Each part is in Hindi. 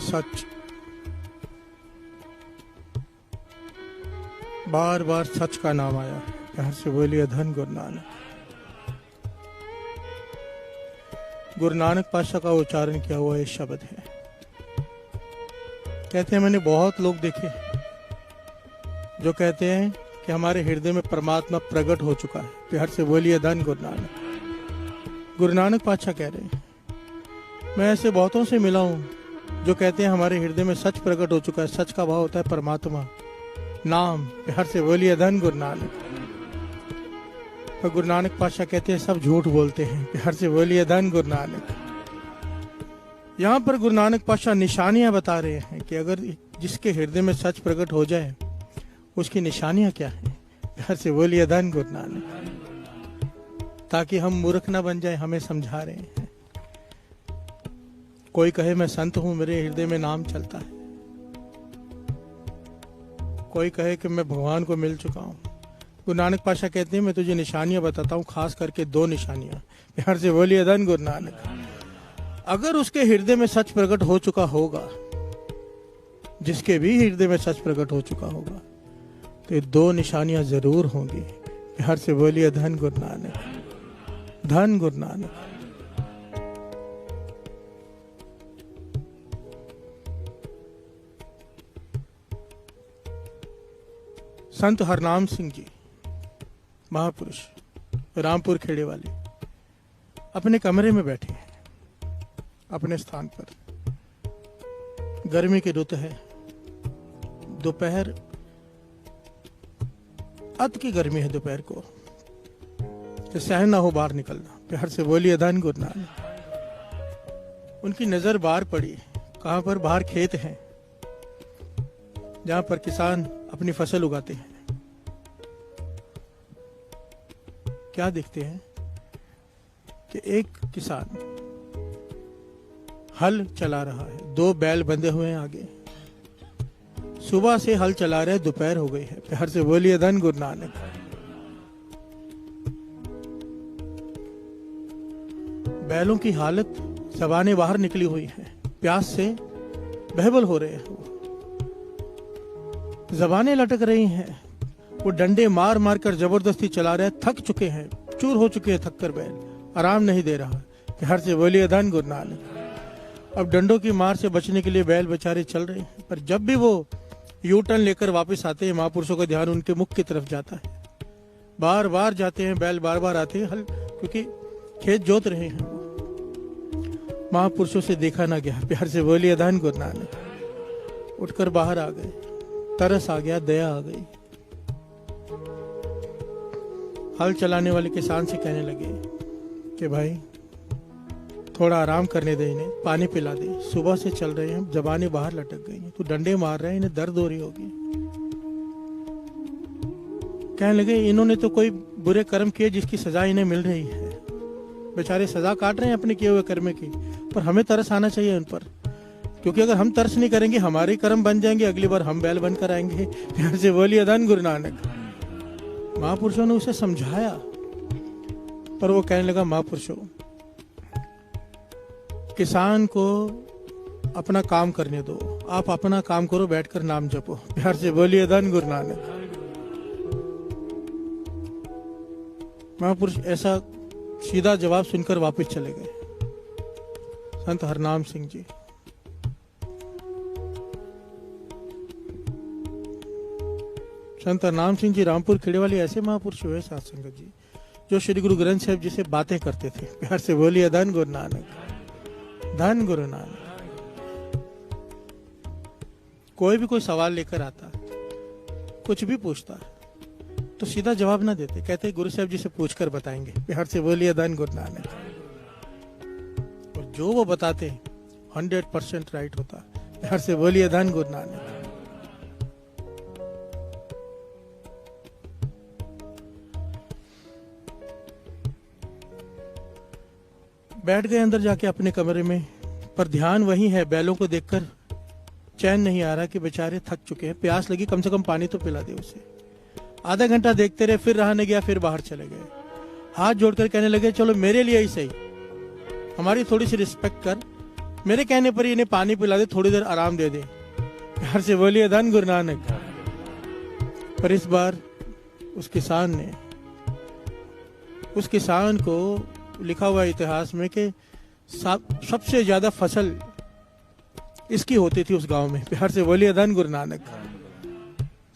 सच। बार बार सच का नाम आया है, प्यार से बोलिए धन गुरु नानक। गुरु नानक पातशाह का उच्चारण किया हुआ ये शब्द है। कहते हैं मैंने बहुत लोग देखे जो कहते हैं कि हमारे हृदय में परमात्मा प्रकट हो चुका है, प्यार से बोलिए धन गुरु नानक। गुरु नानक पातशाह कह रहे हैं, मैं ऐसे बहुतों से मिला हूं जो कहते हैं हमारे हृदय में सच प्रकट हो चुका है। सच का भाव होता है परमात्मा, नाम, प्यार से बोलिए धन गुरु नानक। और गुरु नानक पातशाह कहते हैं सब झूठ बोलते हैं, प्यार से बोलिए धन गुरु नानक। यहाँ पर गुरु नानक पातशाह निशानियां बता रहे हैं कि अगर जिसके हृदय में सच प्रकट हो जाए उसकी निशानियां क्या है, प्यार से बोलिए धन गुरु नानक। ताकि हम मूर्ख ना बन जाए, हमें समझा रहे हैं। कोई कहे मैं संत हूं, मेरे हृदय में नाम चलता है। कोई कहे कि मैं भगवान को मिल चुका हूं। गुरु नानक पातशाह कहते हैं मैं तुझे निशानियां बताता हूं, खास करके 2 निशानियां, प्यार से बोलिए धन गुरु नानक। अगर उसके हृदय में सच प्रकट हो चुका होगा, जिसके भी हृदय में सच प्रकट हो चुका होगा, तो ये 2 निशानियां जरूर होंगी, प्यार से बोलिए धन गुरु नानक, धन गुरु नानक। संत हरनाम सिंह जी महापुरुष, रामपुर खेड़े वाले, अपने कमरे में बैठे हैं अपने स्थान पर। गर्मी की रुत है, दोपहर, अत की गर्मी है दोपहर को, तो सहन ना हो बाहर निकलना, प्यार से बोलिए धन गुरु नानक। उनकी नजर बाहर पड़ी, कहां पर? बाहर खेत हैं जहां पर किसान अपनी फसल उगाते हैं। क्या देखते हैं कि एक किसान हल चला रहा है, 2 बैल बंधे हुए हैं आगे। सुबह से हल चला रहे, दोपहर हो गई है, प्यार से बोलिए धन गुरु नानक। बैलों की हालत, ज़बानें बाहर निकली हुई हैं, प्यास से बहबल हो रहे हैं, ज़बानें लटक रही हैं। वो डंडे मार मार कर जबरदस्ती चला रहे, थक चुके हैं, चूर हो चुके हैं, थक कर बैल आराम नहीं दे रहा, प्यार से बोलिए धन गुरु नानक। अब डंडों की मार से बचने के लिए बैल बेचारे चल रहे हैं, पर जब भी वो यू टर्न लेकर वापस आते हैं, महापुरुषों का ध्यान उनके मुख की तरफ जाता है। बार बार जाते हैं बैल, बार बार आते हैं, हल क्योंकि खेत जोत रहे हैं। महापुरुषों से देखा ना गया, प्यार से बोलिए धन गुरु नानक। उठकर बाहर आ गए, तरस आ गया, दया आ गई। हल चलाने वाले किसान से कहने लगे कि भाई थोड़ा आराम करने दे, इन्हें पानी पिला दे, सुबह से चल रहे हैं, जबानें बाहर लटक गई हैं, तो डंडे मार रहे हैं, इन्हें दर्द हो रही होगी। कहने लगे इन्होंने तो कोई बुरे कर्म किए जिसकी सजा इन्हें मिल रही है। बेचारे सजा काट रहे हैं अपने किए हुए कर्म की, पर हमें तरस आना चाहिए उन पर, क्योंकि अगर हम तरस नहीं करेंगे हमारे कर्म बन जाएंगे, अगली बार हम बैल बनकर आएंगे, प्यार से बोलिए धन गुरु नानक। महापुरुषों ने उसे समझाया, पर वो कहने लगा महापुरुषों, किसान को अपना काम करने दो, आप अपना काम करो, बैठकर नाम जपो, प्यार से बोलिए धन गुरु नानक। महापुरुष ऐसा सीधा जवाब सुनकर वापस चले गए। संत हरनाम सिंह जी, संत हरनाम सिंह जी रामपुर खेड़े वाले ऐसे महापुरुष हुए साथ संगत जी, जो श्री गुरु ग्रंथ साहिब जी से बातें करते थे, प्यार से बोलिए धन गुरु नानक, धन गुरु नानक। कोई भी कोई सवाल लेकर आता, कुछ भी पूछता, तो सीधा जवाब ना देते, कहते गुरु साहिब जी से पूछकर बताएंगे, प्यार से बोलिए धन गुरु नानक। और जो वो बताते 100% राइट होता, प्यार से बोलिए धन गुरु नानक। बैठ गए अंदर जाके अपने कमरे में, पर ध्यान वही है, बैलों को देखकर चैन नहीं आ रहा कि बेचारे थक चुके हैं, प्यास लगी, कम से कम पानी तो पिला दे उसे। आधा घंटा देखते रहे, फिर रहा नहीं गया, फिर बाहर चले गए। हाथ जोड़कर कहने लगे चलो मेरे लिए ही सही, हमारी थोड़ी सी रिस्पेक्ट कर, मेरे कहने पर इन्हें पानी पिला दे, थोड़ी देर आराम दे दे। प्यार से बोलिए धन गुरु नानक। पर इस बार उस किसान को लिखा हुआ इतिहास में कि सबसे ज्यादा फसल इसकी होती थी उस गांव में। प्यार से बोलिए धन गुरु नानक।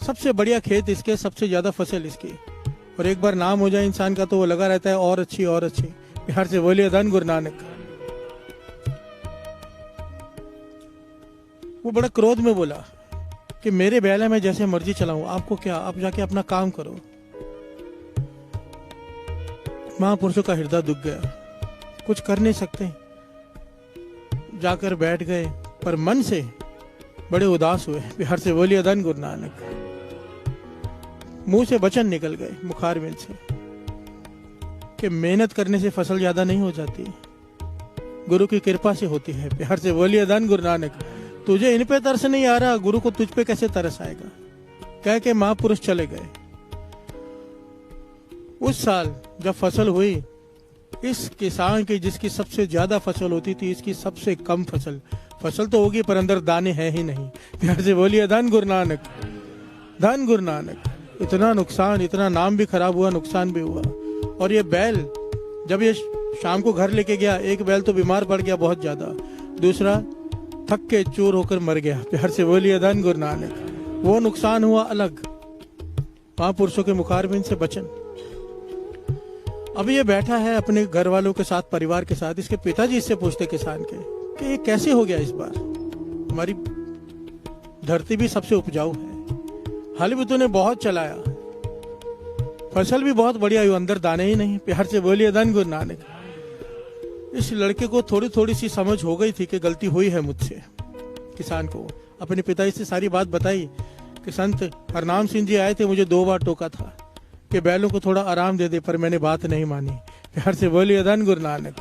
सबसे बढ़िया खेत इसके, सबसे ज्यादा फसल इसकी। और एक बार नाम हो जाए इंसान का तो वो लगा रहता है और अच्छी और अच्छी। प्यार से बोलिए धन गुरु नानक। वो बड़ा क्रोध में बोला कि मेरे बैल है, मैं जैसे मर्जी चलाऊं, आपको क्या, आप जाके अपना काम करो। महापुरुषों का हृदय दुख गया, कुछ कर नहीं सकते, जाकर बैठ गए, पर मन से बड़े उदास हुए। प्यार से बोलिए धन गुरु नानक। मुंह से वचन निकल गए मुखारबिंद से कि मेहनत करने से फसल ज्यादा नहीं हो जाती, गुरु की कृपा से होती है। प्यार से बोलिए धन गुरु नानक। तुझे इन पे तरस नहीं आ रहा, गुरु को तुझ पे कैसे तरस आएगा, कह के महापुरुष चले गए। उस साल जब फसल हुई, इस किसान की जिसकी सबसे ज्यादा फसल होती थी, इसकी सबसे कम फसल तो होगी पर अंदर दाने हैं ही नहीं। प्यार से बोलिए धन गुरु नानक। धन गुरु नानक। इतना नुकसान, इतना नाम भी खराब हुआ, नुकसान भी हुआ। और ये बैल जब ये शाम को घर लेके गया, एक बैल तो बीमार पड़ गया बहुत ज्यादा, दूसरा थक के चूर होकर मर गया। प्यार से बोलिए धन गुरु नानक। वो नुकसान हुआ अलग, महापुरुषों के मुखारबिंद से वचन। अभी ये बैठा है अपने घर वालों के साथ, परिवार के साथ। इसके पिताजी इससे पूछते किसान के कि ये कैसे हो गया इस बार, हमारी धरती भी सबसे उपजाऊ है, हल भी तूने बहुत चलाया, फसल भी बहुत बढ़िया हुई, अंदर दाने ही नहीं। प्यार से बोलिए धन गुरु नानक। इस लड़के को थोड़ी थोड़ी सी समझ हो गई थी कि गलती हुई है मुझसे। किसान को अपने पिताजी से सारी बात बताई कि संत हरनाम सिंह जी आए थे, मुझे 2 बार टोका था कि बैलों को थोड़ा आराम दे दे, पर मैंने बात नहीं मानी। प्यार से बोलिए धन गुरु नानक।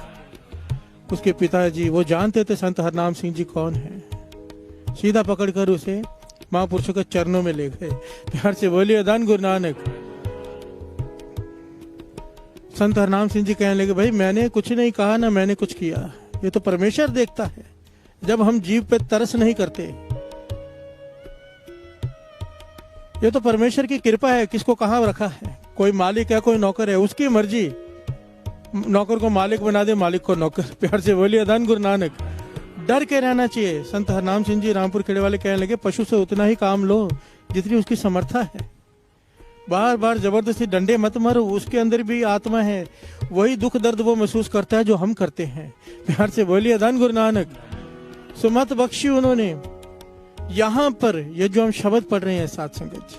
उसके पिताजी वो जानते थे संत हरनाम सिंह जी कौन है, सीधा पकड़कर उसे महापुरुषों के चरणों में ले गए। प्यार से बोलिए धन गुरु नानक। संत हरनाम सिंह जी कहने लगे, भाई मैंने कुछ नहीं कहा ना मैंने कुछ किया, ये तो परमेश्वर देखता है जब हम जीव पे तरस नहीं करते। ये तो परमेश्वर की कृपा है, किसको कहां रखा है, कोई मालिक है कोई नौकर है, उसकी मर्जी, नौकर को मालिक बना दे, मालिक को नौकर। प्यार से बोलिए धन गुरु नानक। डर के रहना चाहिए। संत हरनाम सिंह जी रामपुर खेड़े वाले कहने लगे, पशु से उतना ही काम लो जितनी उसकी समर्था है, बार बार जबरदस्ती डंडे मत मारो, उसके अंदर भी आत्मा है, वही दुख दर्द वो महसूस करता है जो हम करते हैं। प्यार से बोलिए धन गुरु नानक। सुमत बख्शी उन्होंने यहां पर ये जो हम शब्द पढ़ रहे हैं साथ संगत जी,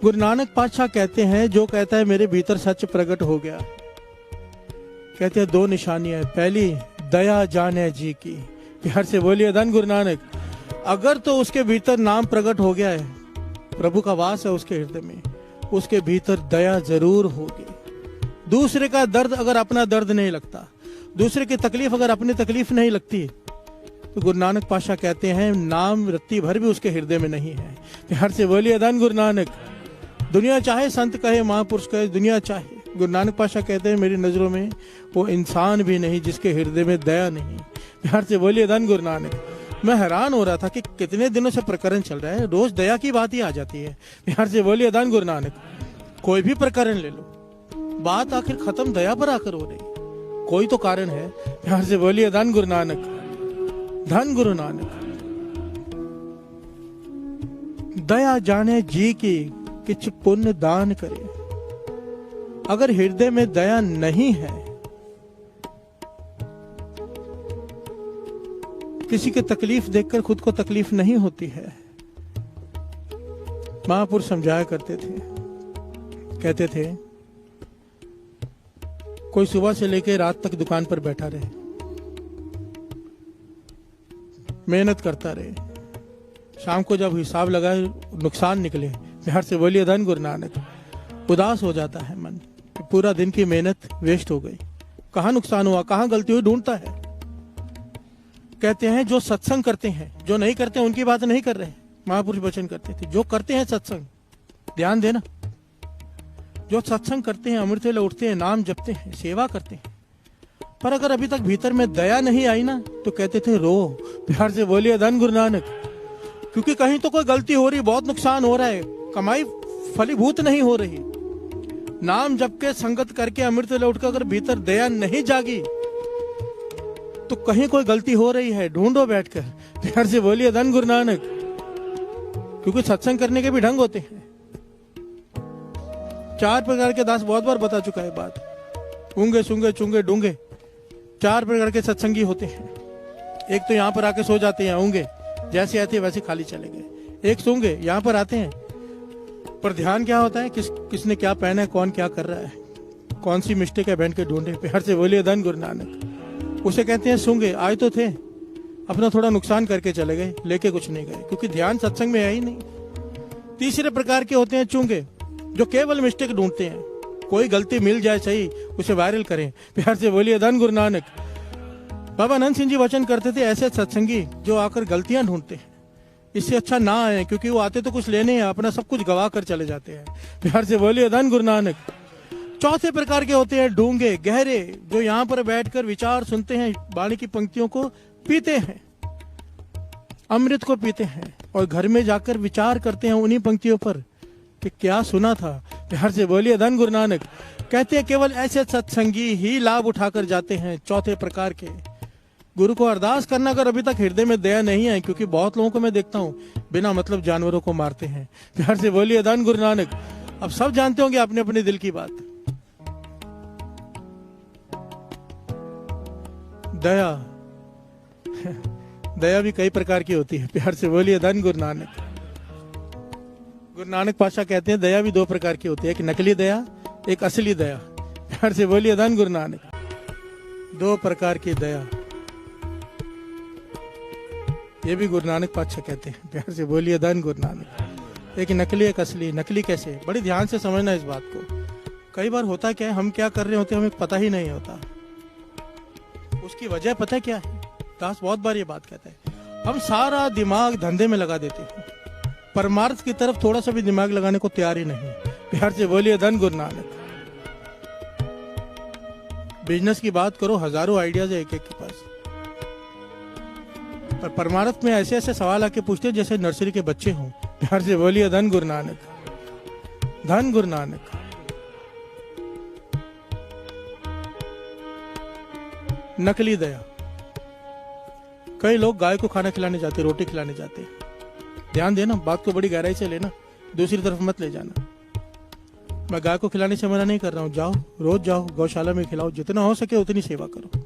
गुरु नानक पातशाह कहते हैं, जो कहता है मेरे भीतर सच प्रकट हो गया, कहते हैं 2 निशानियां, पहली दया जाने जी की। प्यार से बोलिए धन गुरु नानक। अगर तो उसके भीतर नाम प्रकट हो गया है, प्रभु का वास है उसके हृदय में, उसके भीतर दया जरूर होगी। दूसरे का दर्द अगर अपना दर्द नहीं लगता, दूसरे की तकलीफ अगर अपनी तकलीफ नहीं लगती, तो गुरु नानक पातशाह कहते हैं नाम रत्ती भर भी उसके हृदय में नहीं है। प्यार से बोलिए धन गुरु नानक। दुनिया चाहे संत कहे, महापुरुष कहे, दुनिया चाहे, गुरु नानक पातशाह कहते हैं मेरी नजरों में वो इंसान भी नहीं जिसके हृदय में दया नहीं। प्यार से बोलिए धन गुरु नानक। मैं हैरान हो रहा था कि कितने दिनों से प्रकरण चल रहा है, रोज दया की बात ही आ जाती है। प्यार से बोलिए धन गुरु नानक। कोई भी प्रकरण ले लो, बात आखिर खत्म दया पर आकर हो रही, कोई तो कारण है। प्यार से बोलिए धन गुरु नानक। धन गुरु नानक। दया जाने जी की किछ पुण्य दान करे। अगर हृदय में दया नहीं है, किसी की तकलीफ देखकर खुद को तकलीफ नहीं होती है। महापुरुष समझाया करते थे, कहते थे कोई सुबह से लेकर रात तक दुकान पर बैठा रहे, मेहनत करता रहे, शाम को जब हिसाब लगाए नुकसान निकले, प्यार से बोलिए धन गुरु नानक, उदास हो जाता है मन, पूरा दिन की मेहनत वेस्ट हो गई, कहां नुकसान हुआ, कहां गलती हुई, ढूंढता है। कहते हैं जो सत्संग करते हैं, जो नहीं करते हैं उनकी बात नहीं कर रहे। महापुरुष वचन करते थे, जो करते हैं सत्संग, ध्यान देना, जो सत्संग करते हैं, अमृत वेले उठते हैं, नाम जपते हैं, सेवा करते हैं, पर अगर अभी तक भीतर में दया नहीं आई ना तो कहते थे रो, प्यार से बोलिए धन गुरु नानक। क्योंकि कहीं तो कोई गलती हो रही, बहुत नुकसान हो रहा है, कमाई फलीभूत नहीं हो रही, नाम जप के संगत करके अमृत लौट कर अगर भीतर दया नहीं जागी तो कहीं कोई गलती हो रही है, ढूंढो बैठकर, प्यार से बोलिए धन गुरु नानक। क्योंकि सत्संग करने के भी ढंग होते हैं। 4 प्रकार के दास बहुत बार बता चुका है बात, ऊंगे सूंगे चुंगे डूंगे, 4 प्रकार के सत्संगी होते हैं। एक तो यहाँ पर आके सो जाते हैं ऊंगे, जैसे आते हैं वैसे खाली चले गए। एक सूंगे यहाँ पर आते हैं पर ध्यान क्या होता है, किसने क्या पहना है, कौन क्या कर रहा है, कौन सी मिस्टेक है, बैठ के ढूंढे, प्यार से बोलिए धन गुरु नानक। उसे कहते हैं सूंगे, आए तो थे, अपना थोड़ा नुकसान करके चले गए, लेके कुछ नहीं गए, क्योंकि ध्यान सत्संग में है ही नहीं। तीसरे प्रकार के होते हैं चूंगे, जो केवल मिस्टेक ढूंढते हैं, कोई गलती मिल जाए सही उसे वायरल करें, प्यार से बोलिए धन गुरु नानक। बाबा आनंद सिंह जी वचन करते थे, ऐसे सत्संगी जो आकर गलतियां ढूंढते हैं, इससे अच्छा ना आए, क्योंकि वो आते तो कुछ लेने हैं, अपना सब कुछ गवा कर चले जाते हैं, प्यार से बोलिए धन गुरु नानक। चौथे प्रकार के होते हैं डूंगे गहरे, जो यहाँ पर बैठकर विचार सुनते हैं, वाणी की पंक्तियों को पीते हैं, अमृत को पीते हैं, और घर में जाकर विचार करते हैं उन्हीं पंक्तियों पर कि क्या सुना था, प्यार से बोलिए धन गुरु नानक। कहते हैं केवल ऐसे सत्संगी ही लाभ उठाकर जाते हैं चौथे प्रकार के। गुरु को अरदास करना अगर अभी तक हृदय में दया नहीं है, क्योंकि बहुत लोगों को मैं देखता हूँ बिना मतलब जानवरों को मारते हैं, प्यार से बोलिए धन गुरु नानक। अब सब जानते होंगे अपने अपने दिल की बात। दया दया भी कई प्रकार की होती है, प्यार से बोलिए धन गुरु नानक। गुरु नानक पातशाह कहते हैं दया भी 2 प्रकार की होती है, एक नकली दया, एक असली दया, प्यार से बोलिए धन गुरु नानक। 2 प्रकार की दया, ये भी गुरु नानक पातशाह कहते हैं, प्यार से बोलिए धन गुरु नानक। एक नकली एक असली। नकली कैसे, बड़ी ध्यान से समझना इस बात को। कई बार होता क्या है, हम क्या कर रहे होते हैं हमें पता ही नहीं होता, उसकी वजह पता है क्या है। दास बहुत बार ये बात कहता है, हम सारा दिमाग धंधे में लगा देते हैं, परमार्थ की तरफ थोड़ा सा भी दिमाग लगाने को तैयार ही नहीं, प्यार से बोलिए धन गुरु नानक। बिजनेस की बात करो, हजारों आइडियाज है एक एक के पास, पर परमार्थ में ऐसे ऐसे सवाल आके पूछते हैं जैसे नर्सरी के बच्चे हों, प्यार से बोलिए धन गुरु नानक, धन गुरु नानक। नकली दया, कई लोग गाय को खाना खिलाने जाते, रोटी खिलाने जाते, ध्यान देना, बात को बड़ी गहराई से लेना, दूसरी तरफ मत ले जाना। मैं गाय को खिलाने से मना नहीं कर रहा हूँ, जाओ, रोज जाओ, गौशाला में खिलाओ, जितना हो सके उतनी सेवा करो।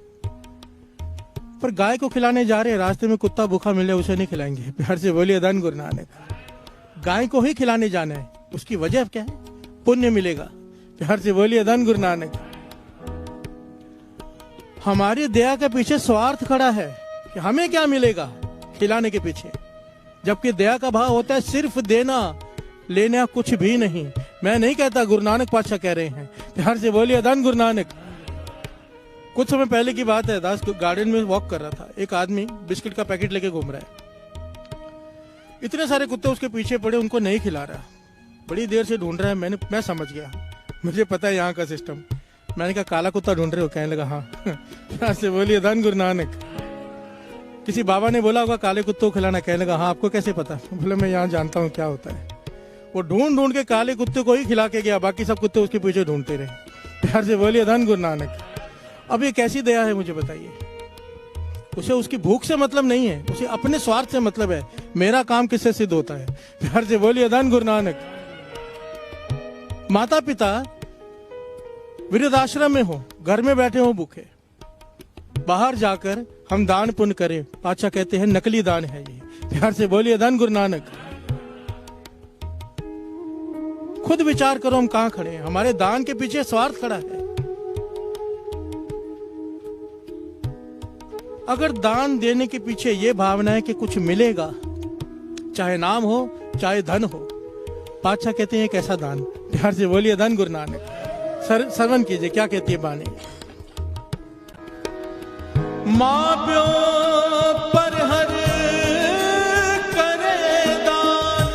पर गाय को खिलाने जा रहे, रास्ते में कुत्ता भूखा मिले उसे नहीं खिलाएंगे, प्यार से बोलिए धन गुरु नानक। गाय को ही खिलाने जाना है, उसकी वजह क्या है, पुण्य मिलेगा, प्यार से बोलिए धन गुरु नानक। हमारी दया के पीछे स्वार्थ खड़ा है कि हमें क्या मिलेगा खिलाने के पीछे, जबकि दया का भाव होता है सिर्फ देना, लेना कुछ भी नहीं। मैं नहीं कहता, गुरु नानक पातशाह कह रहे हैं, प्यार से बोलिए धन गुरु नानक। कुछ समय पहले की बात है, दास गार्डन में वॉक कर रहा था, एक आदमी बिस्किट का पैकेट लेके घूम रहा है, इतने सारे कुत्ते उसके पीछे पड़े, उनको नहीं खिला रहा, बड़ी देर से ढूंढ रहा है। मैं समझ गया, मुझे पता है यहाँ का सिस्टम। मैंने कहा काला कुत्ता ढूंढ रहे हो, कहने लगा हाँ, प्यार से बोलिए धन गुरु नानक। किसी बाबा ने बोला होगा काले कुत्तों को खिलाना, कहने लगा हाँ, आपको कैसे पता? बोले मैं यहाँ जानता हूँ क्या होता है। वो ढूंढ ढूंढ के काले कुत्ते को ही खिला के गया, बाकी सब कुत्ते उसके पीछे ढूंढते रहे, प्यार से बोलिए धन गुरु नानक। अब ये कैसी दया है मुझे बताइए? उसे उसकी भूख से मतलब नहीं है, उसे अपने स्वार्थ से मतलब है, मेरा काम किससे सिद्ध होता है, प्यार से बोलिए धन गुरु नानक। माता पिता वृद्धाश्रम में हो, घर में बैठे हो भूखे, बाहर जाकर हम दान पुण्य करें, पातशाह कहते हैं नकली दान है ये, प्यार से बोलिए धन गुरु नानक। खुद विचार करो हम कहां खड़े हैं, हमारे दान के पीछे स्वार्थ खड़ा है। अगर दान देने के पीछे ये भावना है कि कुछ मिलेगा, चाहे नाम हो चाहे धन हो, पातशाह कहते हैं एक ऐसा दान, प्यार से बोलिए धन गुरु नानक। श्रवण कीजिए क्या कहती है बानी। मां प्यो पर हर करे दान,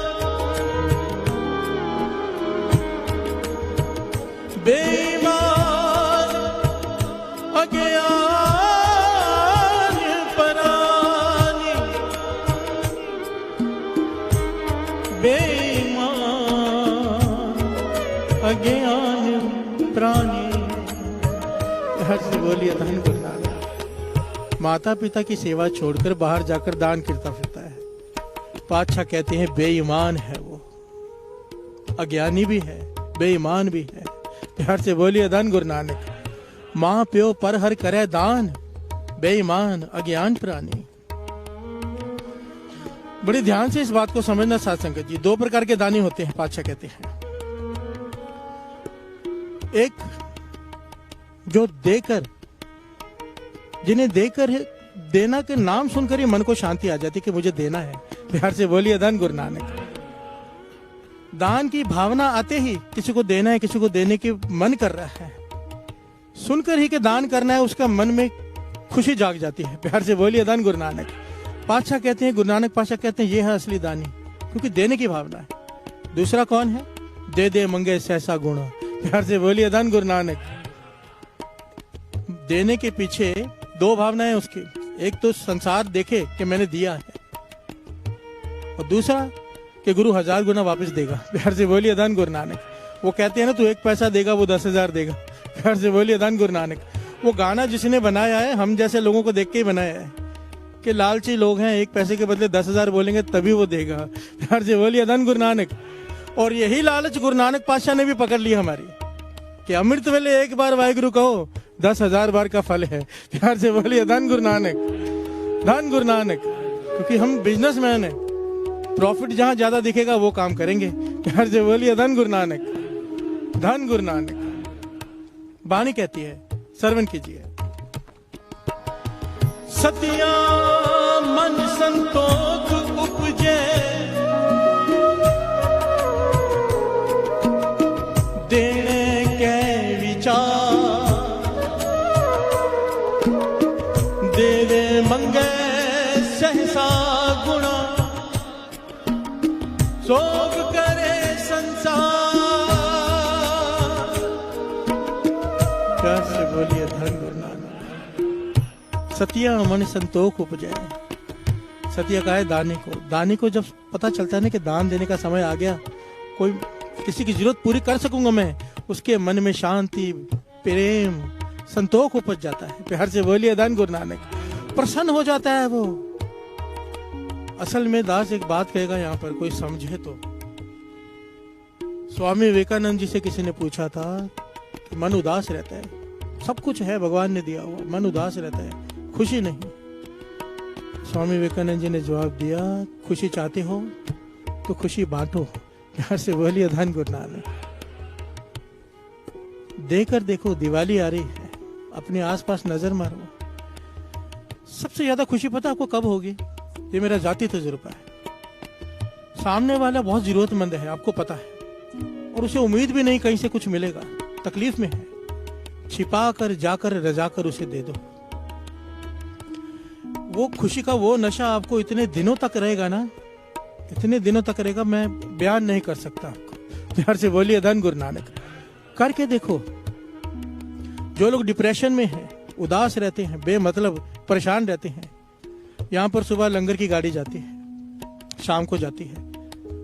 बेईमान अज्ञान अज्ञान प्राणी। हर से बोलिए धन गुरु नानक। माता पिता की सेवा छोड़कर बाहर जाकर दान करता फिरता है। पातशाह कहते हैं बेईमान है वो, अज्ञानी भी है, बेईमान भी है। प्यार से बोलिए धन गुरु नानक। मां प्यो पर हर करे दान, बेईमान अज्ञान प्राणी। बड़े ध्यान से इस बात को समझना साध संगत जी। दो प्रकार के दानी होते हैं, पातशाह कहते हैं। एक जो देकर, जिन्हें देकर देना के नाम सुनकर ही मन को शांति आ जाती कि मुझे देना है। प्यार से बोलिए धन गुरु नानक। दान की भावना आते ही किसी को देना है, किसी को देने की मन कर रहा है, सुनकर ही कि दान करना है, उसका मन में खुशी जाग जाती है। प्यार से बोलिए धन गुरु नानक। पातशाह कहते हैं, गुरु नानक पातशाह कहते हैं, ये है असली दानी, क्योंकि देने की भावना है। दूसरा कौन है? दे दे मंगे सहसा गुण। प्यार से बोलिए धन गुरु नानक। देने के पीछे दो भावनाएं उसकी, एक तो संसार देखे कि मैंने दिया है, और दूसरा कि गुरु 1000 गुना वापस देगा। प्यार से बोलिए धन गुरु नानक। वो कहते हैं ना, तू 1 पैसा देगा वो 10,000 देगा। प्यार से बोलिए धन गुरु नानक। वो गाना जिसने बनाया है, हम जैसे लोगों को देख के ही बनाया है कि लालची लोग हैं, 1 पैसे के बदले 10,000 बोलेंगे तभी वो देगा। प्यार से बोलिए धन गुरु नानक। और यही लालच गुरु नानक पातशाह ने भी पकड़ ली हमारी, कि अमृत वेले एक बार वाहिगुरु कहो 10,000 बार का फल है। प्यार से बोलिए धन गुरु नानक, धन गुरु नानक। क्योंकि हम बिजनेसमैन है, प्रॉफिट जहां ज्यादा दिखेगा वो काम करेंगे। प्यार से बोलिए धन गुरु नानक, धन गुरु नानक। बाणी कहती है, श्रवण कीजिए। सतिया मन संतोष उपजे, देने के विचार, दे दे मंगे सहसा गुणा, सोग करे संसार। कैसे बोलिए धन गुरु नानक। सतिया मन संतोष उपजे। सतिया का है दानी को। दानी को जब पता चलता है ना कि दान देने का समय आ गया, कोई किसी की जरूरत पूरी कर सकूंगा मैं, उसके मन में शांति, प्रेम, संतोष उपज जाता है। प्यार से बोलिए धन गुरु नानक। प्रसन्न हो जाता है वो। असल में दास एक बात कहेगा यहाँ पर, कोई समझे तो। स्वामी विवेकानंद जी से किसी ने पूछा था कि मन उदास रहता है, सब कुछ है भगवान ने दिया हुआ, मन उदास रहता है, खुशी नहीं। स्वामी विवेकानंद जी ने जवाब दिया, खुशी चाहते हो तो खुशी बांटो। प्यार से बोलिए धन गुरु नानक। देकर देखो, दिवाली आ रही है, अपने आसपास नजर मारो। सबसे ज्यादा खुशी पता आपको कब होगी? ये मेरा जाती तजुर्बा है। सामने वाला बहुत जरूरतमंद है, आपको पता है, और उसे उम्मीद भी नहीं कहीं से कुछ मिलेगा, तकलीफ में है, छिपा कर जाकर रजाकर उसे दे दो। वो खुशी का वो नशा आपको इतने दिनों तक रहेगा ना, इतने दिनों तक रहेगा, मैं बयान नहीं कर सकता आपको। प्यार से बोलिए धन गुरु नानक। करके देखो। जो लोग डिप्रेशन में हैं, उदास रहते हैं, बेमतलब परेशान रहते हैं, यहाँ पर सुबह लंगर की गाड़ी जाती है, शाम को जाती है,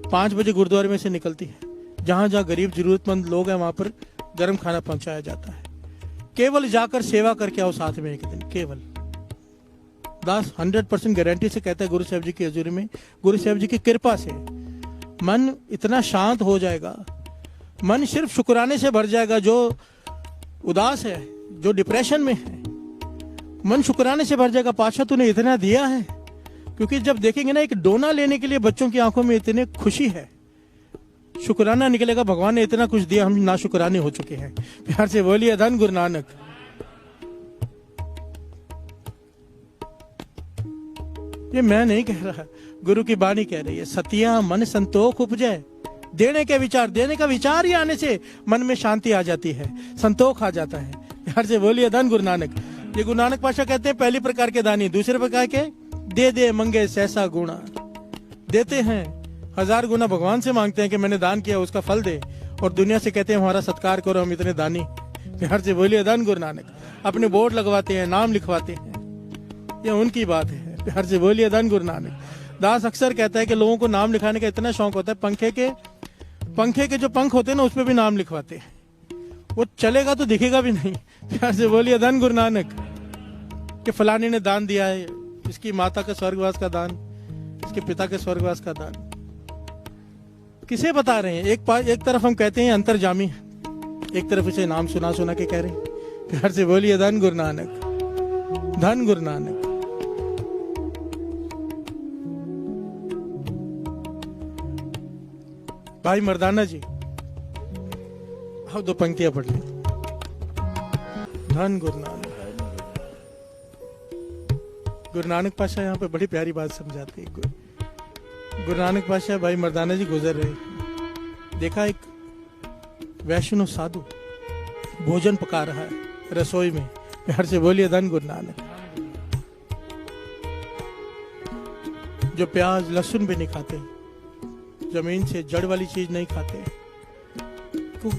5 बजे गुरुद्वारे में से निकलती है। जहां जहां गरीब जरूरतमंद लोग हैं वहां पर गर्म खाना पहुंचाया जाता है। केवल जाकर सेवा करके आओ साथ में एक दिन, केवल। दास 100% गारंटी से कहता है, गुरु साहब जी की हजूरी में, गुरु साहब जी की कृपा से मन इतना शांत हो जाएगा, मन सिर्फ शुक्राने से भर जाएगा। जो उदास है, जो डिप्रेशन में है, मन शुक्राने से भर जाएगा। पातशाह तूने इतना दिया है। क्योंकि जब देखेंगे ना, एक डोना लेने के लिए बच्चों की आंखों में इतने खुशी है, शुक्राना निकलेगा, भगवान ने इतना कुछ दिया, हम ना शुक्राने हो चुके हैं। प्यार से बोलिए धन गुरु नानक। ये मैं नहीं कह रहा, गुरु की बाणी कह रही है। सतिया मन संतोष उपजे, देने के विचार, देने का विचार ही आने से मन में शांति आ जाती है, संतोष आ जाता है। प्यार से बोलिए धन गुरु नानक। ये गुरु नानक पातशाह कहते हैं पहली प्रकार के दानी। दूसरे प्रकार के, दे दे मंगे सहसा गुणा। देते हैं 1000 गुना भगवान से मांगते हैं कि मैंने दान किया, उसका फल दे, और दुनिया से कहते हैं हमारा सत्कार करो, हम इतने दानी। प्यार से बोलिए धन गुरु नानक। अपने बोर्ड लगवाते हैं, नाम लिखवाते हैं, ये उनकी बात है। प्यार से बोलिए धन गुरु नानक। दास अक्सर कहता है कि लोगों को नाम लिखाने का इतना शौक होता है, पंखे के जो पंख होते हैं ना, उस पे भी नाम लिखवाते हैं। वो चलेगा तो दिखेगा भी नहीं। प्यार से बोलिए धन गुरु नानक। कि फलाने ने दान दिया है, इसकी माता के स्वर्गवास का दान, इसके पिता के स्वर्गवास का दान। किसे बता रहे हैं? एक तरफ हम कहते हैं अंतर्जामी, एक तरफ इसे नाम सुना सुना के कह रहे हैं। प्यार से बोलिए धन गुरु नानक, धन गुरु नानक। भाई मर्दाना जी, अब 2 पंक्तियां पढ़ ली। धन गुरु नानक। गुरु नानक पाशाह यहाँ पे बड़ी प्यारी बात समझाते हैं। गुरु नानक पाशाह भाई मर्दाना जी गुजर रहे, देखा एक वैष्णव साधु भोजन पका रहा है रसोई में। प्यार से बोलिए धन गुरु नानक। जो प्याज लहसुन भी नहीं खाते, जमीन से जड़ वाली चीज नहीं खाते, तो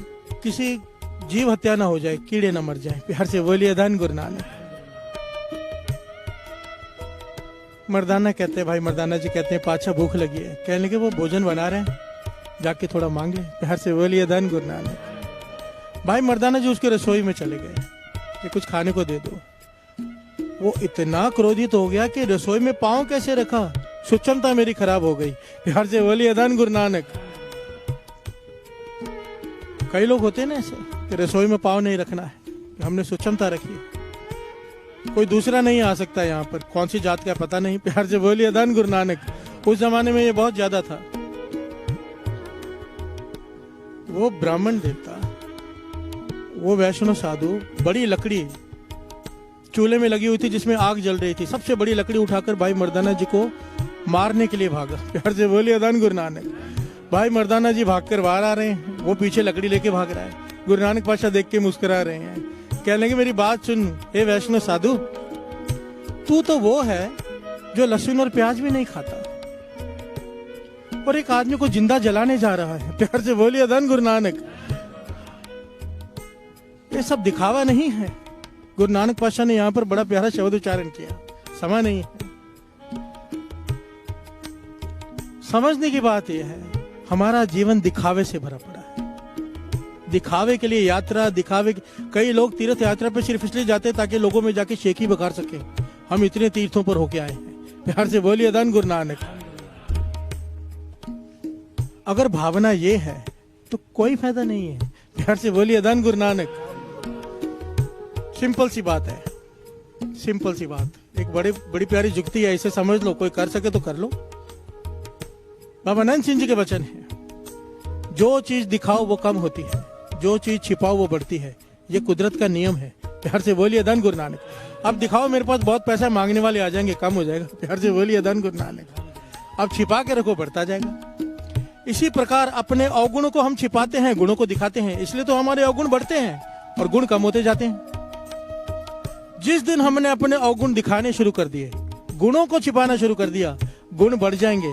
किसी जीव हत्या ना हो जाए, कीड़े ना मर जाए। प्यार से बोलिए धन गुरु नानक। मर्दाना कहते हैं, भाई मर्दाना जी कहते हैं, पाछा भूख लगी है। कहने लगे वो भोजन बना रहे हैं, जाके थोड़ा मांग ले। प्यार से बोलिए धन गुरु नानक। भाई मर्दाना जी उसके रसोई में चले गए कि कुछ खाने को दे दो। वो इतना क्रोधित हो गया कि रसोई में पांव कैसे रखा, सुचमता मेरी खराब हो गई। प्यार से बोलिए धन गुरु नानक। कई लोग होते हैं ना ऐसे कि रसोई में पांव नहीं रखना है, हमने सुचमता रखी है, कोई दूसरा नहीं आ सकता यहाँ पर, कौन सी जात का पता नहीं। प्यार से बोलिए धन गुरु नानक। उस जमाने में ये बहुत ज्यादा था। वो ब्राह्मण देवता, वो वैष्णव साधु, बड़ी लकड़ी चूल्हे में लगी हुई थी जिसमें आग जल रही थी, सबसे बड़ी लकड़ी उठाकर भाई मर्दाना जी को मारने के लिए भागा। प्यार से बोलिए धन गुरु नानक। भाई मर्दाना जी भागकर बाहर आ रहे हैं, वो पीछे लकड़ी लेके भाग रहा है। गुरु नानक पाशाह देख के मुस्कुरा रहे हैं, कहने लगे मेरी बात सुन हे वैष्णव साधु, तू तो वो है जो लहसुन और प्याज भी नहीं खाता और एक आदमी को जिंदा जलाने जा रहा है। प्यार से बोलिए धन गुरु नानक। ये सब दिखावा नहीं है। गुरु नानक पाशाह ने यहाँ पर बड़ा प्यारा शब्द उच्चारण किया, समय नहीं है। समझने की बात यह है, हमारा जीवन दिखावे से भरा पड़ा है। दिखावे के लिए यात्रा, दिखावे कई लोग तीर्थ यात्रा पे सिर्फ इसलिए जाते हैं ताकि लोगों में जाके शेखी बकार सके, हम इतने तीर्थों पर होके आए हैं। प्यार से बोलिए धन गुरु नानक। अगर भावना ये है तो कोई फायदा नहीं है। प्यार से बोलिए धन गुरु नानक। सिंपल सी बात है, सिंपल सी बात, एक बड़ी प्यारी जुक्ति है, इसे समझ लो, कोई कर सके तो कर लो। बाबा नंद सिंह जी के वचन है, जो चीज दिखाओ वो कम होती है, जो चीज छिपाओ वो बढ़ती है, ये कुदरत का नियम है। प्यार से बोलिए धन गुरु नानक। अब दिखाओ मेरे पास बहुत पैसा, मांगने वाले आ जाएंगे, कम हो जाएगा। प्यार से बोलिए धन गुरु नानक। अब छिपा के रखो, बढ़ता जाएगा। इसी प्रकार अपने अवगुणों को हम छिपाते हैं, गुणों को दिखाते हैं, इसलिए तो हमारे अवगुण बढ़ते हैं और गुण कम होते जाते हैं। जिस दिन हमने अपने अवगुण दिखाने शुरू कर दिए, गुणों को छिपाना शुरू कर दिया, गुण बढ़ जाएंगे,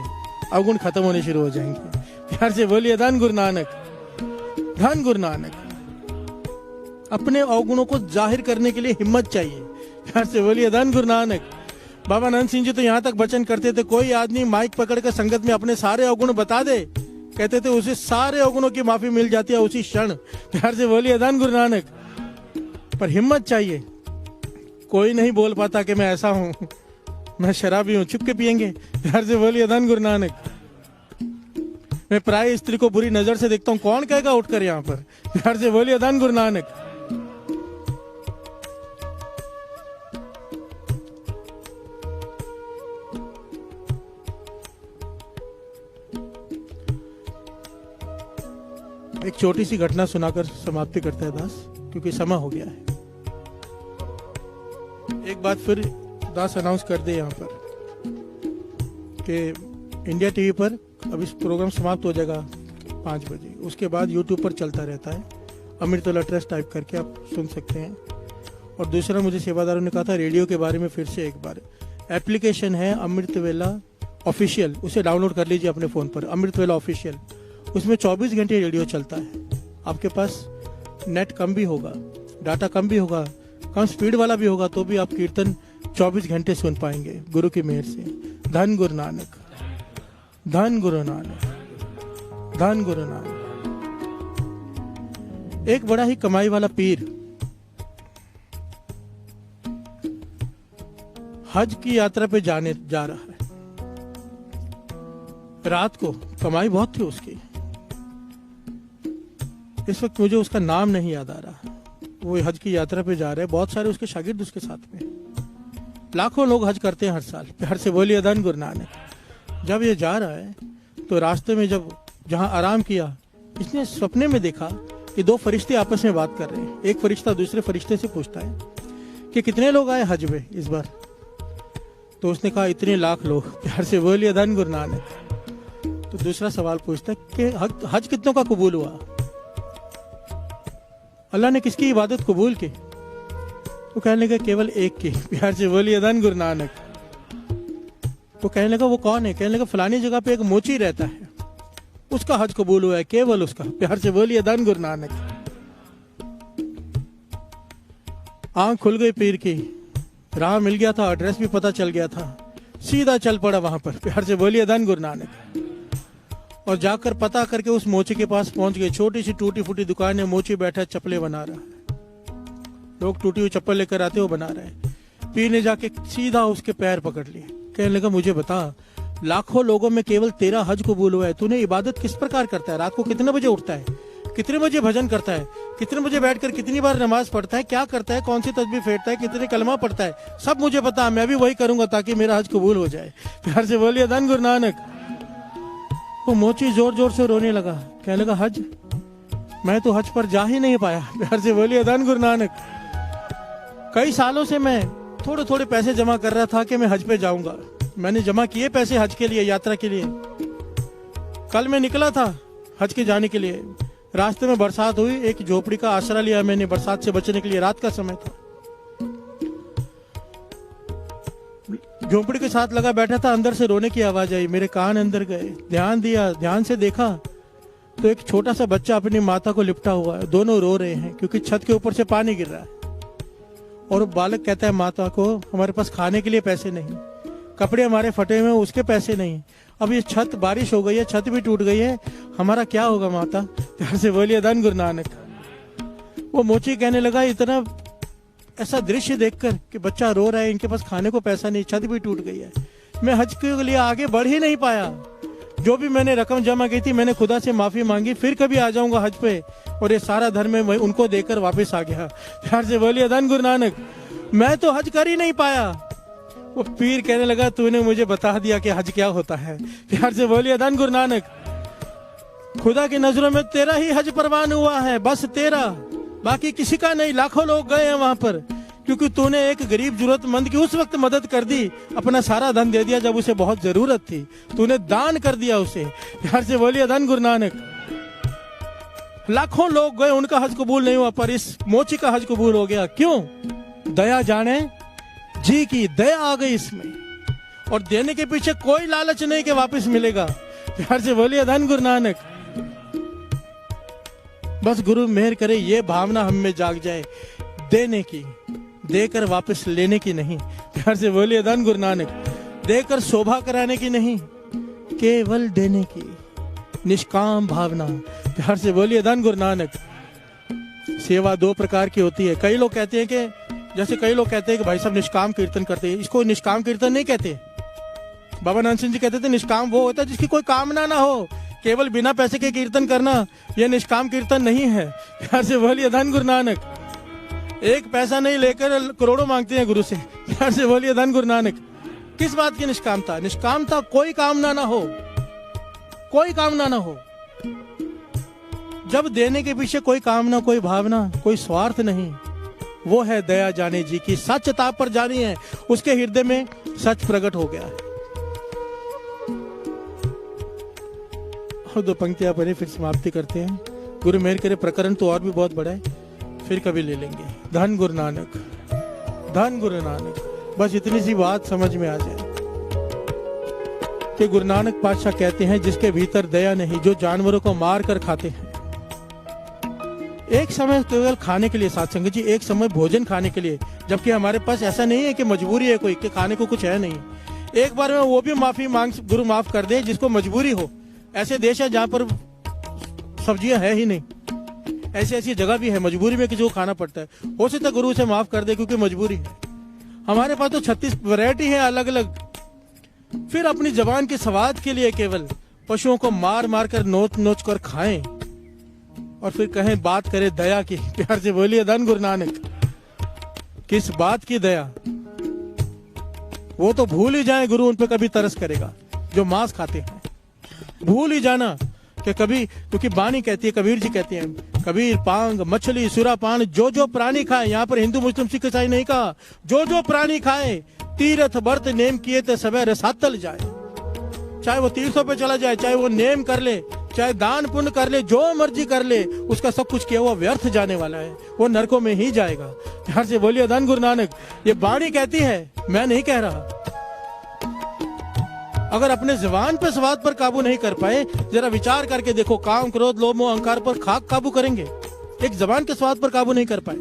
अवगुण खत्म होने शुरू हो जाएंगे। प्यार से बोलिए धन गुरु नानक, धन गुरु नानक। अपने अवगुणों को जाहिर करने के लिए हिम्मत चाहिए। प्यार से बोलिए धन गुरु नानक। बाबा नंद सिंह जी तो यहाँ तक वचन करते थे, कोई आदमी माइक पकड़कर संगत में अपने सारे अवगुण बता दे, कहते थे उसे सारे अवगुणों की माफी मिल जाती है उसी क्षण। प्यार से बोलिए धन गुरु नानक। पर हिम्मत चाहिए। कोई नहीं बोल पाता कि मैं ऐसा हूं, मैं शराबी हूं, चुप के पियेंगे। प्यार से बोलिए धन गुरु नानक। मैं प्राय स्त्री को बुरी नजर से देखता हूं, कौन कहेगा उठकर यहाँ पर। प्यार से बोलिए धन गुरु नानक। एक छोटी सी घटना सुनाकर समाप्ति करता है दास, क्योंकि समय हो गया है। एक बात फिर दास अनाउंस कर दे यहाँ पर कि इंडिया टीवी पर अब इस प्रोग्राम समाप्त हो जाएगा 5 बजे, उसके बाद यूट्यूब पर चलता रहता है, अमृतवेला ट्रस्ट टाइप करके आप सुन सकते हैं। और दूसरा, मुझे सेवादारों ने कहा था रेडियो के बारे में फिर से एक बार, एप्लीकेशन है अमृतवेला ऑफिशियल, उसे डाउनलोड कर लीजिए अपने फ़ोन पर, अमृतवेला ऑफिशियल। उसमें 24 घंटे रेडियो चलता है। आपके पास नेट कम भी होगा, डाटा कम भी होगा, कम स्पीड वाला भी होगा, तो भी आप कीर्तन 24 घंटे सुन पाएंगे गुरु की मेहर से। धन गुरु नानक, धन गुरु नानक, धन गुरु नानक। एक बड़ा ही कमाई वाला पीर हज की यात्रा पे जा रहा है। रात को कमाई बहुत थी उसकी, इस वक्त मुझे उसका नाम नहीं याद आ रहा। वो हज की यात्रा पे जा रहे हैं, बहुत सारे उसके शागिर्द उसके साथ में, लाखों लोग हज करते हैं हर साल। प्यार से बोलिए धन गुरु नानक। जब ये जा रहा है तो रास्ते में जब जहां आराम किया, इसने सपने में देखा कि दो फरिश्ते आपस में बात कर रहे हैं। एक फरिश्ता दूसरे फरिश्ते से पूछता है कि कितने लोग आए हज में इस बार? तो उसने कहा इतने लाख लोग। प्यार से बोलिए धन गुरु नानक। तो दूसरा सवाल पूछता है कि हज कितनों का कबूल हुआ? अल्लाह ने किसकी इबादत कबूल की? तो कहने लगा केवल एक की। प्यार से बोलिए धन गुरु नानक। तो कहने लगा वो कौन है? कहने लगा फलानी जगह पे एक मोची रहता है, उसका हज कबूल हुआ है, केवल उसका। प्यार से बोलिए धन गुरु नानक। आंख खुल गई पीर की, राह मिल गया था, एड्रेस भी पता चल गया था, सीधा चल पड़ा वहां पर। प्यार से बोलिए धन गुरु नानक। और जाकर पता करके उस मोची के पास पहुंच गए। छोटी सी टूटी फूटी दुकान है, मोची बैठा चप्पलें बना रहा है। लोग टूटी हुई चप्पल लेकर आते हो बना रहे हैं। पीर ने जाके सीधा उसके पैर पकड़ लिए। कहने लगा मुझे बता, लाखों लोगों में केवल तेरा हज कबूल हुआ है, तूने इबादत किस प्रकार करता है? रात को कितने बजे उठता है? कितने बजे भजन करता है? कितने बजे बैठकर कितनी बार नमाज पढ़ता है? क्या करता है? कौन सी तस्बीह फेरता है? कितने कलमा पढ़ता है? सब मुझे पता, मैं भी वही करूंगा ताकि मेरा हज कबूल हो जाए। प्यार से बोलिए धन गुरु नानक। वो मोची जोर जोर से रोने लगा। कहने लगा हज? मैं तो हज पर जा ही नहीं पाया। प्यार से बोलिए धन गुरु नानक। कई सालों से मैं थोड़े थोड़े पैसे जमा कर रहा था कि मैं हज पे जाऊंगा। मैंने जमा किए पैसे हज के लिए, यात्रा के लिए। कल मैं निकला था हज के जाने के लिए। रास्ते में बरसात हुई, एक झोपड़ी का आसरा लिया मैंने बरसात से बचने के लिए। रात का समय था, झोपड़ी के साथ लगा बैठा था। अंदर से रोने की आवाज आई, मेरे कान अंदर गए। ध्यान दिया, ध्यान से देखा तो एक छोटा सा बच्चा अपनी माता को लिपटा हुआ है। दोनों रो रहे हैं क्योंकि छत के ऊपर से पानी गिर रहा है। और बालक कहता है माता को, हमारे पास खाने के लिए पैसे नहीं, कपड़े हमारे फटे हुए, उसके पैसे नहीं। अब ये छत, बारिश हो गई है, छत भी टूट गई है, हमारा क्या होगा माता? प्यार से बोलिए धन गुरु नानक। वो मोची कहने लगा, इतना ऐसा दृश्य देखकर कि बच्चा रो रहा है, इनके पास खाने को पैसा नहीं, छत भी टूट गई है, मैं हज के लिए आगे बढ़ ही नहीं पाया। जो भी मैंने रकम जमा की थी, मैंने खुदा से माफी मांगी, फिर कभी आ जाऊंगा हज पे, और ये सारा धर्म मैं उनको देकर वापस आ गया। प्यार से बोलिए धन गुरु नानक। मैं तो हज कर ही नहीं पाया। वो पीर कहने लगा, तूने मुझे बता दिया कि हज क्या होता है। प्यार से बोलिए धन गुरु नानक। खुदा की नजरों में तेरा ही हज परवान हुआ है, बस तेरा, बाकी किसी का नहीं। लाखों लोग गए हैं वहां पर, क्योंकि तूने एक गरीब जरूरतमंद की उस वक्त मदद कर दी, अपना सारा धन दे दिया जब उसे बहुत जरूरत थी, तूने दान कर दिया उसे। प्यार से बोलिए धन गुरु नानक। लाखों लोग गए, उनका हज कबूल नहीं हुआ, पर इस मोची का हज कबूल हो गया। क्यों? दया जाने जी की दया आ गई इसमें, और देने के पीछे कोई लालच नहीं कि वापस मिलेगा। प्यार से बोलिए धन गुरु नानक। बस गुरु मेहर करे ये भावना हम में जाग जाए, देने की, देकर वापस लेने की नहीं। प्यार से बोलिए धन गुरु नानक। देकर शोभा कराने की नहीं, केवल देने की निष्काम भावना। प्यार से बोलिए धन गुरु नानक। सेवा दो प्रकार की होती है। कई लोग कहते हैं कि, जैसे कई लोग कहते हैं कि भाई साहब निष्काम कीर्तन करते हैं, इसको निष्काम कीर्तन नहीं कहते। बाबा नानक सिंह जी कहते थे निष्काम वो होता है जिसकी कोई कामना ना हो, केवल बिना पैसे के कीर्तन करना, यह निष्काम कीर्तन नहीं है। प्यार से बोलिए धन गुरु नानक। एक पैसा नहीं लेकर करोड़ों मांगते हैं गुरु से। प्यार से बोलिए धन गुरु नानक। किस बात की निष्कामता? निष्कामता कोई कामना ना हो, कोई कामना ना हो। जब देने के पीछे कोई कामना, कोई भावना, कोई स्वार्थ नहीं, वो है दया जाने जी की। सच ताप पर जानी है, उसके हृदय में सच प्रकट हो गया है। और दो पंक्तियां पढ़े फिर समाप्ति करते हैं। गुरु मेहर करे, प्रकरण तो और भी बहुत बड़ा है, फिर कभी ले लेंगे। धन गुरु नानक, धन गुरु नानक। बस इतनी सी बात समझ में आ जाए कि गुरु नानक पातशाह कहते हैं, जिसके भीतर दया नहीं, जो जानवरों को मार कर खाते हैं। एक समय केवल खाने के लिए, साथ संगत जी, एक समय भोजन खाने के लिए, जबकि हमारे पास ऐसा नहीं है कि मजबूरी है कोई कि खाने को कुछ है नहीं। एक बार में वो भी माफी मांग, गुरु माफ कर दे जिसको मजबूरी हो। ऐसे देश है जहां पर सब्जियां है ही नहीं, ऐसी ऐसी जगह भी है मजबूरी में किसी को खाना पड़ता है, हो सकता है गुरु से माफ कर दे क्योंकि मजबूरी है। हमारे पास तो 36 वैरायटी है अलग अलग। फिर अपनी जबान के स्वाद के लिए केवल पशुओं को मार मार कर नोच नोच कर खाएं और फिर कहें बात करें दया की। प्यार से बोलिए धन गुरु नानक। किस बात की दया? वो तो भूल ही जाए गुरु उन पे कभी तरस करेगा जो मांस खाते हैं। भूल ही जाना कि कभी, क्योंकि बानी कहती है, कबीर जी कहते हैं, कबीर पांग मछली सुरापान जो जो प्राणी खाए। यहाँ पर हिंदू मुस्लिम सिख ईसाई नहीं कहा, जो जो प्राणी खाए तीर्थ व्रत नेम किए तो सबे रसातल जाए। चाहे वो तीर्थों पे चला जाए, चाहे वो नेम कर ले, चाहे दान पुण्य कर ले, जो मर्जी कर ले, उसका सब कुछ किया हुआ व्यर्थ जाने वाला है, वो नरकों में ही जाएगा। प्यार से बोलिए धन गुरु नानक। ये बाणी कहती है, मैं नहीं कह रहा। अगर अपने जबान पे स्वाद पर काबू नहीं कर पाए, जरा विचार करके देखो, काम क्रोध लोभ मोह अहंकार पर खाक काबू करेंगे? एक जबान के स्वाद पर काबू नहीं कर पाए।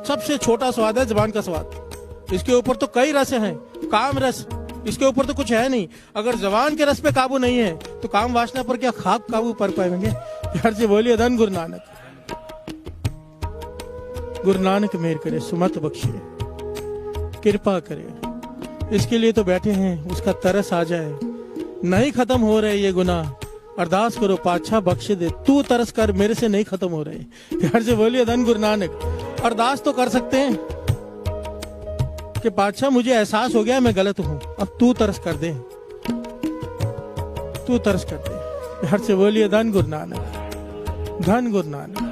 सबसे छोटा स्वाद है जबान का स्वाद। इसके ऊपर तो कई रस हैं, काम रस, इसके ऊपर तो कुछ है नहीं। अगर जबान के रस पे काबू नहीं है तो काम वासना पर क्या खाक काबू कर पाएंगे? प्यार से बोलिए धन गुरु नानक। गुरु नानक मेहर करे, सुमत बख्शे, कृपा करे। इसके लिए तो बैठे हैं, उसका तरस आ जाए। नहीं खत्म हो रहे ये गुनाह, अरदास करो पातशाह बख्शे दे। तू तरस कर, मेरे से नहीं खत्म हो रहे। प्यार से बोलिए धन गुरु नानक। अरदास तो कर सकते हैं कि पातशाह मुझे एहसास हो गया मैं गलत हूं, अब तू तरस कर दे, तू तरस कर दे। प्यार से बोलिए धन गुरु नानक, धन गुरु नानक।